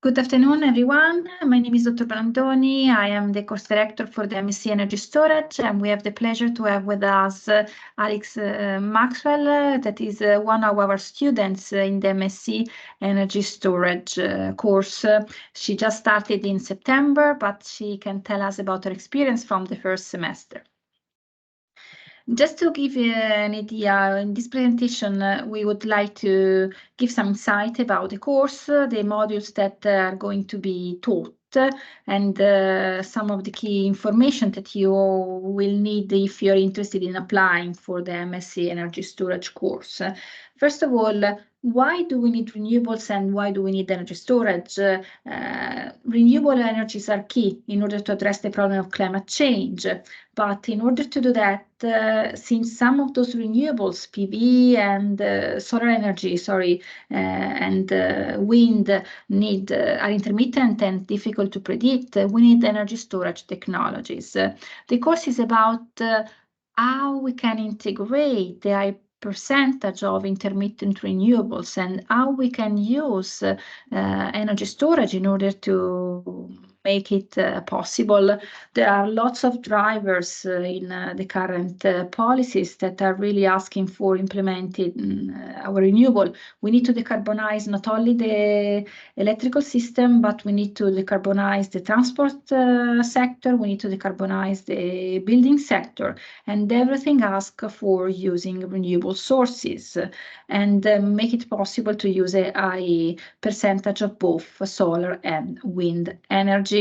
Good afternoon, everyone. My name is Dr. Brandoni. I am the course director for the MSc Energy Storage, and we have the pleasure to have with us Alex Maxwell, that is one of our students in the MSc Energy Storage course. She just started in September, but she can tell us about her experience from the first semester. Just to give you an idea, in this presentation, we would like to give some insight about the course, the modules that are going to be taught, and some of the key information that you will need if you're interested in applying for the MSc Energy Storage course. First of all, why do we need renewables and why do we need energy storage? Renewable energies are key in order to address the problem of climate change. But in order to do that, since some of those renewables, PV and solar energy, and wind are intermittent and difficult to predict, we need energy storage technologies. The course is about how we can integrate the high percentage of intermittent renewables and how we can use energy storage in order to make it possible. There are lots of drivers in the current policies that are really asking for implementing our renewable. We need to decarbonize not only the electrical system, but we need to decarbonize the transport sector, we need to decarbonize the building sector, and everything asks for using renewable sources and make it possible to use a high percentage of both solar and wind energy.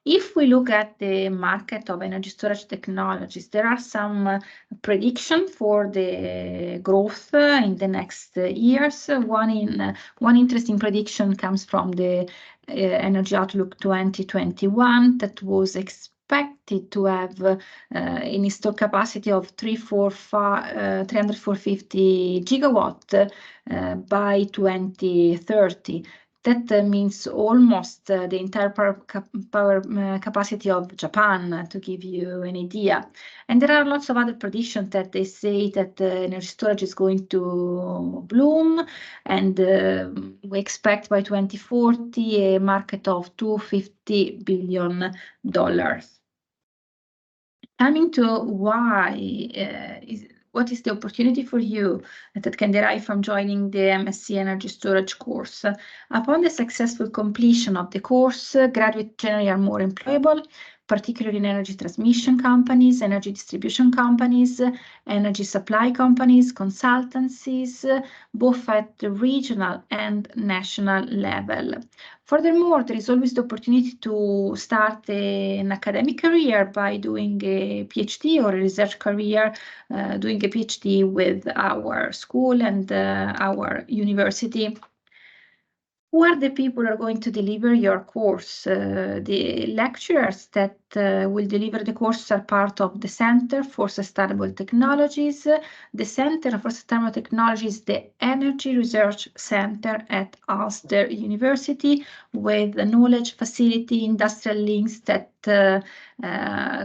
If we look at the market of energy storage technologies, there are some predictions for the growth in the next years. One interesting prediction comes from the Energy Outlook 2021 that was expected to have an installed capacity of 350 gigawatt by 2030. That means almost the entire power capacity of Japan, to give you an idea. And there are lots of other predictions that they say that energy storage is going to bloom, and we expect by 2040 a market of $250 billion. Coming to what is the opportunity for you that can derive from joining the MSc Energy Storage course? Upon the successful completion of the course, graduates generally are more employable, particularly in energy transmission companies, energy distribution companies, energy supply companies, consultancies, both at the regional and national level. Furthermore, there is always the opportunity to start an academic career by doing a PhD or a research career, doing a PhD with our school and our university. Who are the people who are going to deliver your course? The lecturers that will deliver the course are part of the Center for Sustainable Technologies. The Center for Sustainable Technologies is the Energy Research Center at Ulster University, with the knowledge, facility, industrial links that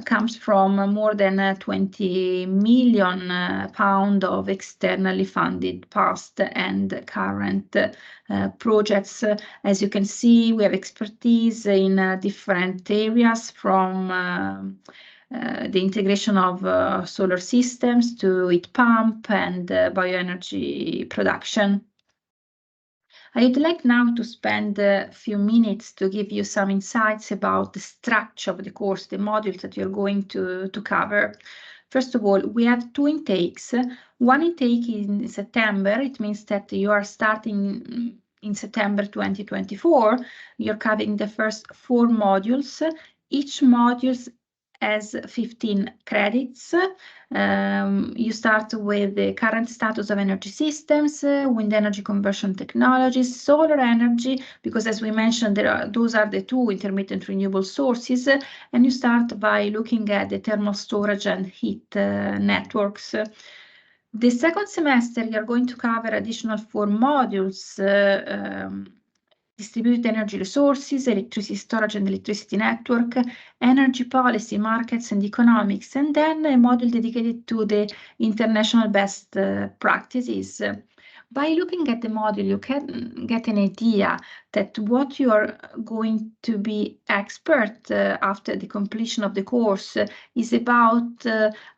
comes from more than 20 million pounds of externally funded past and current projects. As you can see, we have expertise in different areas, from the integration of solar systems to heat pump and bioenergy production. I would like now to spend a few minutes to give you some insights about the structure of the course, the modules that you're going to cover. First of all, we have two intakes. One intake in September. It means that you are starting in September 2024. You're covering the first 4 modules. Each module has 15 credits. You start with the current status of energy systems, wind energy conversion technologies, solar energy, because as we mentioned, those are the 2 intermittent renewable sources, and you start by looking at the thermal storage and heat networks. The second semester, you're going to cover additional 4 modules, distributed energy resources, electricity storage and electricity network, energy policy, markets and economics, and then a module dedicated to the international best practices. By looking at the module, you can get an idea that what you are going to be expert after the completion of the course is about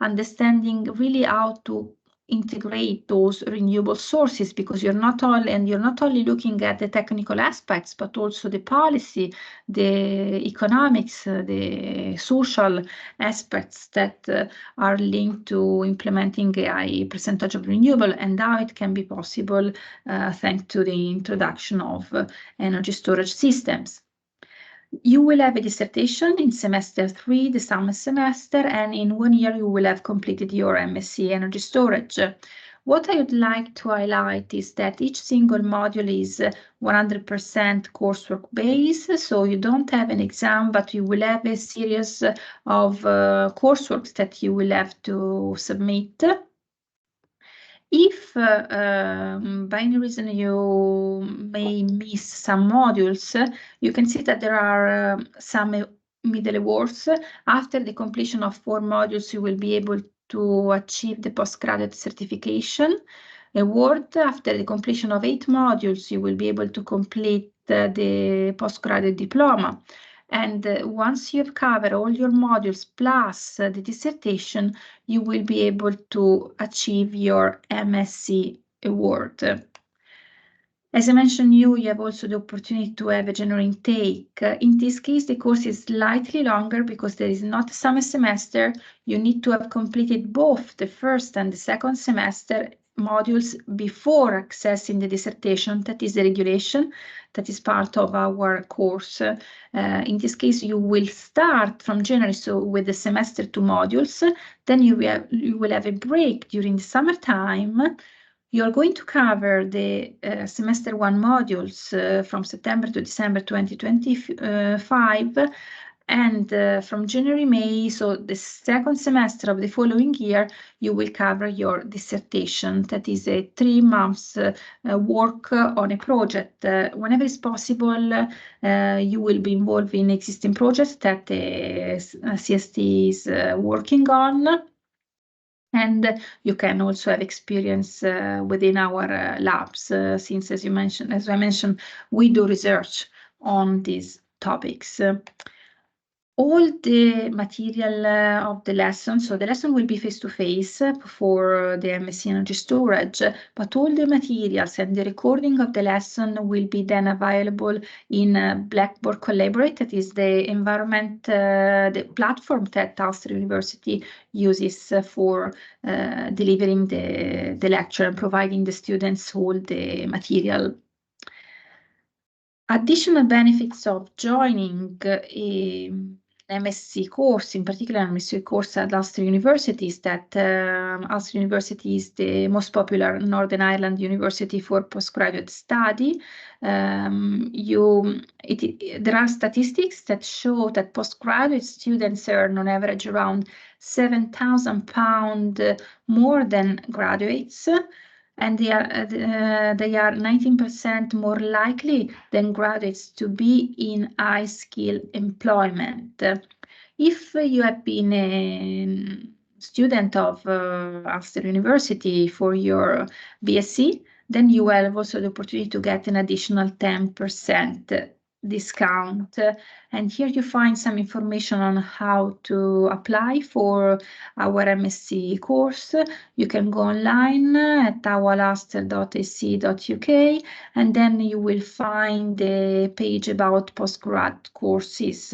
understanding really how to integrate those renewable sources, because you're not only looking at the technical aspects, but also the policy, the economics, the social aspects that are linked to implementing a high percentage of renewable, and how it can be possible thanks to the introduction of energy storage systems. You will have a dissertation in semester 3, the summer semester, and in 1 year you will have completed your MSc Energy Storage. What I would like to highlight is that each single module is 100% coursework based, so you don't have an exam, but you will have a series of coursework that you will have to submit. If by any reason you may miss some modules, you can see that there are some middle awards. After the completion of 4 modules, you will be able to achieve the postgraduate certification award. After the completion of 8 modules, you will be able to complete the postgraduate diploma. And once you've covered all your modules plus the dissertation, you will be able to achieve your MSc award. As I mentioned, you have also the opportunity to have a general intake. In this case, the course is slightly longer because there is not a summer semester. You need to have completed both the first and the second semester modules before accessing the dissertation. That is the regulation that is part of our course. In this case, you will start from January, so with the semester 2 modules. Then you will have a break during the summertime. You're going to cover the semester 1 modules from September to December 2025, and from January, May, so the second semester of the following year, you will cover your dissertation. That is a 3 months work on a project. Whenever it's possible, you will be involved in existing projects that the CST is working on. And you can also have experience within our labs, since, as I mentioned, we do research on these topics. All the material of the lesson, so the lesson will be face-to-face for the MSc Energy Storage, but all the materials and the recording of the lesson will be then available in Blackboard Collaborate. That is the environment, the platform that Ulster University uses for delivering the lecture and providing the students all the material. Additional benefits of joining MSc course, in particular MSc course at Ulster University, is that Ulster University is the most popular Northern Ireland university for postgraduate study. There are statistics that show that postgraduate students earn on average around £7,000 more than graduates, and they are 19% more likely than graduates to be in high-skill employment. If you have been a student of Ulster University for your BSc, then you will have also the opportunity to get an additional 10% discount. And here you find some information on how to apply for our MSc course. You can go online at awalaster.ac.uk, and then you will find the page about postgrad courses.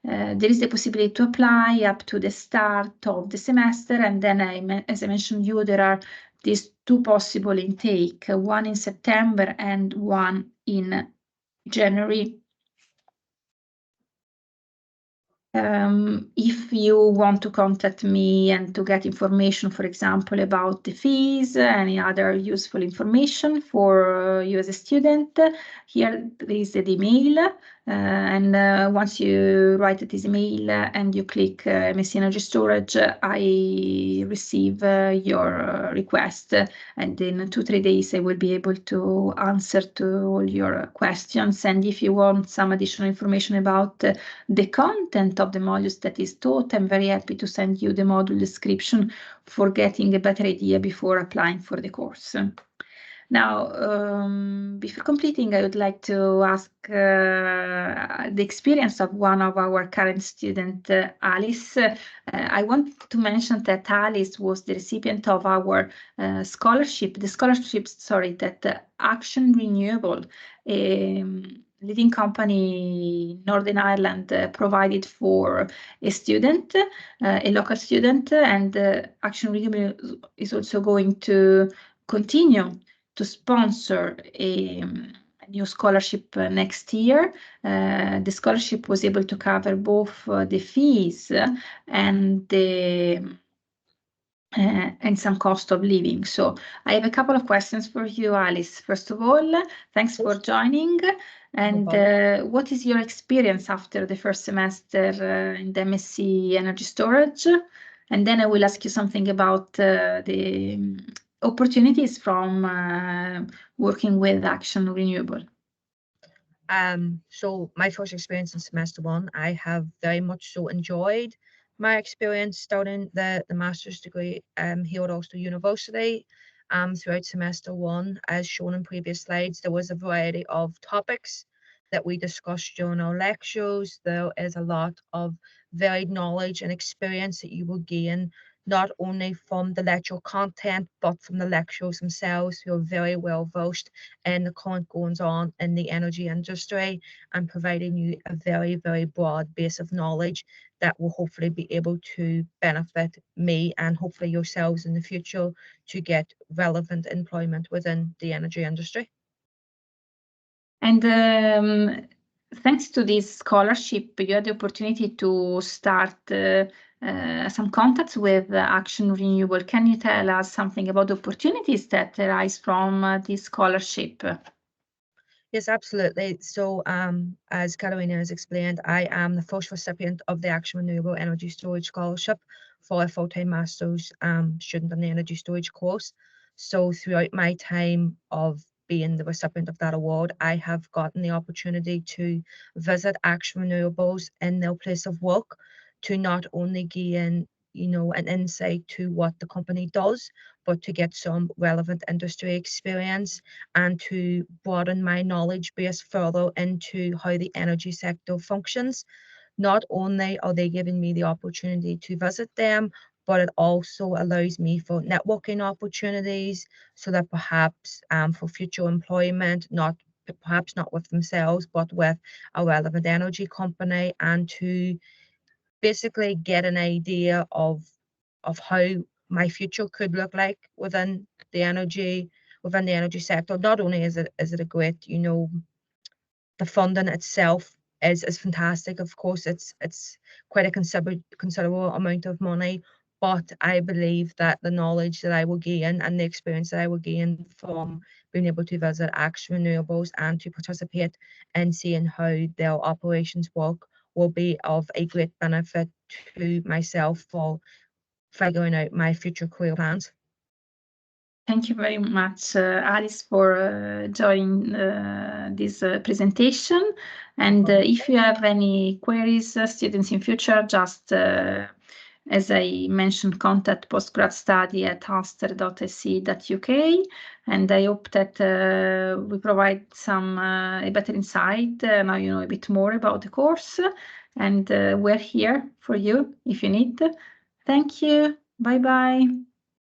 There is the possibility to apply up to the start of the semester, and then, as I mentioned there are these 2 possible intake, one in September and one in January. If you want to contact me and to get information, for example, about the fees, any other useful information for you as a student, here is the email. And once you write this email and you click MSc Energy Storage, I receive your request, and in 2-3 days I will be able to answer to all your questions. And if you want some additional information about the content of the modules that is taught, I'm very happy to send you the module description for getting a better idea before applying for the course. Now, before completing, I would like to ask the experience of one of our current student, Alice. I want to mention that Alice was the recipient of our scholarship, that Action Renewable, leading company in Northern Ireland, provided for a student, a local student, and Action Renewable is also going to continue to sponsor a new scholarship next year. The scholarship was able to cover both the fees and some cost of living. So I have a couple of questions for you, Alice. First of all, thanks for joining. And what is your experience after the first semester in the MSc Energy Storage? And then I will ask you something about the opportunities from working with Action Renewable. So my first experience in semester one, I have very much so enjoyed my experience starting the master's degree here at Ulster University. Throughout semester one, as shown in previous slides, there was a variety of topics that we discussed during our lectures. There is a lot of varied knowledge and experience that you will gain not only from the lecture content, but from the lecturers themselves, who are very well versed in the current goings on in the energy industry and providing you a very, very broad base of knowledge that will hopefully be able to benefit me and hopefully yourselves in the future to get relevant employment within the energy industry. And thanks to this scholarship, you had the opportunity to start some contacts with Action Renewable. Can you tell us something about the opportunities that arise from this scholarship? Yes, absolutely. So as Carolina has explained, I am the first recipient of the Action Renewable Energy Storage Scholarship for a full-time master's student in the energy storage course. So throughout my time of being the recipient of that award, I have gotten the opportunity to visit Action Renewables in their place of work to not only gain an insight to what the company does, but to get some relevant industry experience and to broaden my knowledge base further into how the energy sector functions. Not only are they giving me the opportunity to visit them, but it also allows me for networking opportunities so that perhaps for future employment, perhaps not with themselves, but with a relevant energy company, and to basically get an idea of how my future could look like within the energy sector. Not only is it a great, the funding itself is fantastic. Of course, it's quite a considerable amount of money, but I believe that the knowledge that I will gain and the experience that I will gain from being able to visit Action Renewables and to participate in seeing how their operations work will be of a great benefit to myself for figuring out my future career plans. Thank you very much, Alice, for joining this presentation. And if you have any queries, students in future, just as I mentioned, contact postgradstudy@ulster.ac.uk. And I hope that we provide some a better insight. Now you know a bit more about the course, and we're here for you if you need. Thank you. Bye-bye.